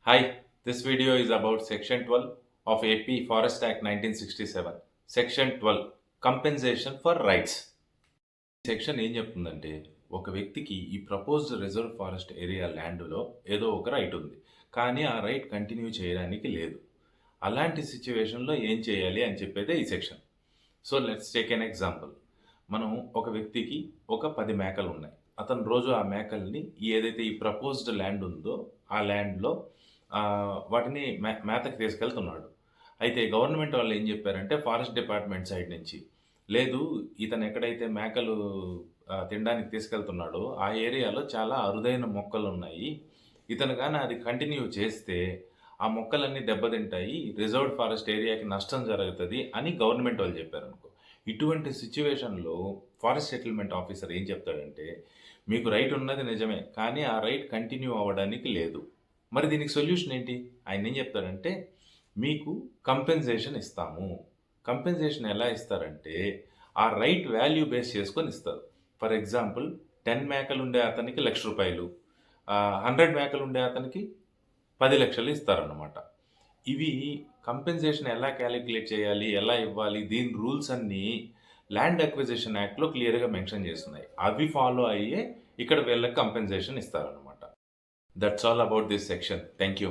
Hi, this video is about Section 12 of AP Forest Act 1967. Section 12 Compensation for Rights. Section ఏం చెప్తుందంటే ఒక వ్యక్తికి ఈ ప్రపోజ్డ్ రిజర్వ్ ఫారెస్ట్ ఏరియా ల్యాండ్లో ఏదో ఒక రైట్ ఉంది, కానీ ఆ రైట్ కంటిన్యూ చేయడానికి లేదు. అలాంటి సిచ్యువేషన్లో ఏం చేయాలి అని చెప్పేదే ఈ section. So let's take an example. మనం ఒక వ్యక్తికి ఒక 10 మేకలు ఉన్నాయి. అతను రోజు ఆ మేకల్ని ఏదైతే ఈ ప్రపోజ్డ్ ల్యాండ్ ఉందో ఆ ల్యాండ్లో వాటిని మేతకి తీసుకెళ్తున్నాడు. అయితే గవర్నమెంట్ వాళ్ళు ఏం చెప్పారంటే ఫారెస్ట్ డిపార్ట్మెంట్ సైడ్ నుంచి, లేదు ఇతను ఎక్కడైతే మేకలు తినడానికి తీసుకెళ్తున్నాడో ఆ ఏరియాలో చాలా అరుదైన మొక్కలు ఉన్నాయి. ఇతను కానీ అది కంటిన్యూ చేస్తే ఆ మొక్కలన్నీ దెబ్బతింటాయి, రిజర్వ్డ్ ఫారెస్ట్ ఏరియాకి నష్టం జరుగుతుంది అని గవర్నమెంట్ వాళ్ళు చెప్పారనుకో. ఇటువంటి సిచ్యువేషన్లో ఫారెస్ట్ సెటిల్మెంట్ ఆఫీసర్ ఏం చెప్తాడంటే, మీకు రైట్ ఉన్నది నిజమే, కానీ ఆ రైట్ కంటిన్యూ అవ్వడానికి లేదు. మరి దీనికి సొల్యూషన్ ఏంటి? ఆయన ఏం చెప్తారంటే, మీకు కంపెన్సేషన్ ఇస్తాము. కంపెన్సేషన్ ఎలా ఇస్తారంటే, ఆ రైట్ వాల్యూ బేస్ చేసుకొని ఇస్తారు. ఫర్ ఎగ్జాంపుల్ 10 మేకలు ఉండే అతనికి ₹1,00,000, 100 మేకలు ఉండే అతనికి 10 లక్షలు ఇస్తారన్నమాట. ఇవి కంపెన్సేషన్ ఎలా క్యాలిక్యులేట్ చేయాలి, ఎలా ఇవ్వాలి, దీని రూల్స్ అన్నీ ల్యాండ్ అక్విజిషన్ యాక్ట్లో క్లియర్గా మెన్షన్ చేస్తున్నాయి. అవి ఫాలో అయ్యే ఇక్కడ వీళ్ళకి compensation ఇస్తారన్నమాట. That's all about this section. Thank you.